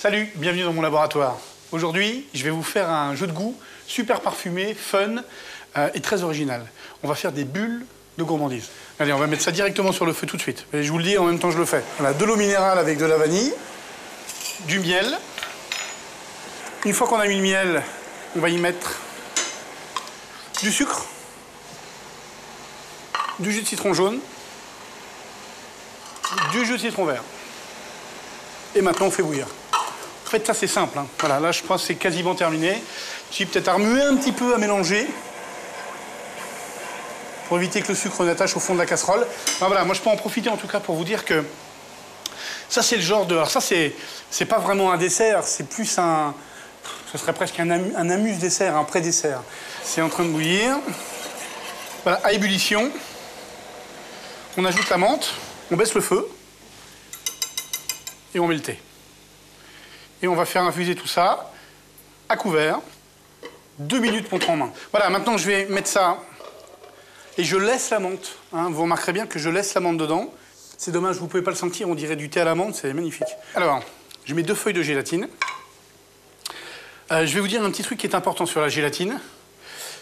Salut, bienvenue dans mon laboratoire. Aujourd'hui, je vais vous faire un jeu de goût super parfumé, fun et très original. On va faire des bulles de gourmandise. Allez, on va mettre ça directement sur le feu tout de suite. Et je vous le dis en même temps que je le fais. Voilà, de l'eau minérale avec de la vanille, du miel. Une fois qu'on a mis le miel, on va y mettre du sucre, du jus de citron jaune, du jus de citron vert. Et maintenant, on fait bouillir. En fait, ça, c'est simple. Hein. Voilà, là, je pense que c'est quasiment terminé. J'ai peut-être à remuer un petit peu, à mélanger, pour éviter que le sucre n'attache au fond de la casserole. Enfin, voilà, moi, je peux en profiter, en tout cas, pour vous dire que ça, c'est le genre de... Alors ça, c'est pas vraiment un dessert, c'est plus un... Ce serait presque un amuse-dessert, un pré-dessert. C'est en train de bouillir. Voilà, à ébullition. On ajoute la menthe, on baisse le feu, et on met le thé. Et on va faire infuser tout ça à couvert, 2 minutes montre en main. Voilà, maintenant je vais mettre ça et je laisse la menthe. Hein, vous remarquerez bien que je laisse la menthe dedans. C'est dommage, vous ne pouvez pas le sentir, on dirait du thé à la menthe, c'est magnifique. Alors, je mets 2 feuilles de gélatine. Je vais vous dire un petit truc qui est important sur la gélatine.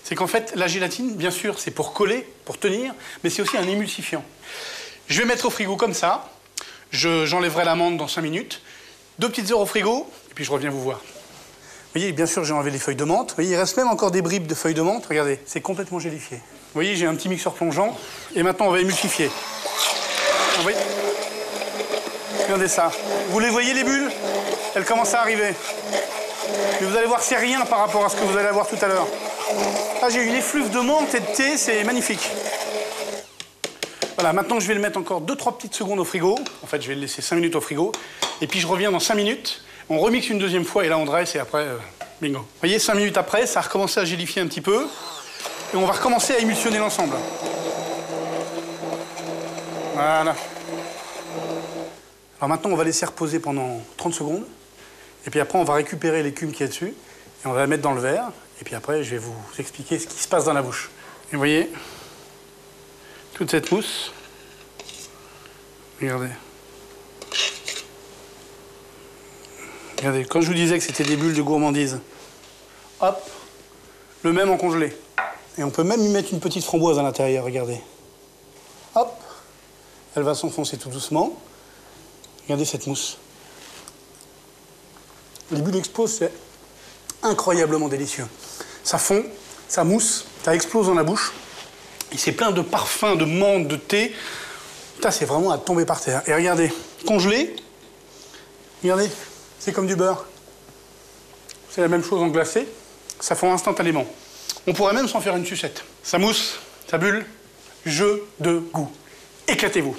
C'est qu'en fait, la gélatine, bien sûr, c'est pour coller, pour tenir, mais c'est aussi un émulsifiant. Je vais mettre au frigo comme ça. J'enlèverai la menthe dans 5 minutes. 2 petites heures au frigo, et puis je reviens vous voir. Vous voyez, bien sûr, j'ai enlevé les feuilles de menthe. Vous voyez, il reste même encore des bribes de feuilles de menthe. Regardez, c'est complètement gélifié. Vous voyez, j'ai un petit mixeur plongeant. Et maintenant, on va émulsifier. Vous voyez, regardez ça. Vous les voyez, les bulles? Elles commencent à arriver. Mais vous allez voir, c'est rien par rapport à ce que vous allez avoir tout à l'heure. Là, j'ai une effluve de menthe et de thé, c'est magnifique. Voilà, maintenant, je vais le mettre encore 2-3 petites secondes au frigo. En fait, je vais le laisser 5 minutes au frigo. Et puis, je reviens dans 5 minutes. On remixe une deuxième fois et là, on dresse et après, bingo. Vous voyez, 5 minutes après, ça a recommencé à gélifier un petit peu. Et on va recommencer à émulsionner l'ensemble. Voilà. Alors maintenant, on va laisser reposer pendant 30 secondes. Et puis après, on va récupérer l'écume qui est dessus. Et on va la mettre dans le verre. Et puis après, je vais vous expliquer ce qui se passe dans la bouche. Et vous voyez, toute cette mousse. Regardez. Regardez, quand je vous disais que c'était des bulles de gourmandise, hop, le même en congelé. Et on peut même y mettre une petite framboise à l'intérieur, regardez. Hop, elle va s'enfoncer tout doucement. Regardez cette mousse. Les bulles explosent, c'est incroyablement délicieux. Ça fond, ça mousse, ça explose dans la bouche. Et c'est plein de parfums, de menthe, de thé. Putain, c'est vraiment à tomber par terre. Et regardez, congelé, regardez, c'est comme du beurre. C'est la même chose en glacé, ça fond instantanément. On pourrait même s'en faire une sucette. Ça mousse, ça bulle, jeu de goût. Éclatez-vous.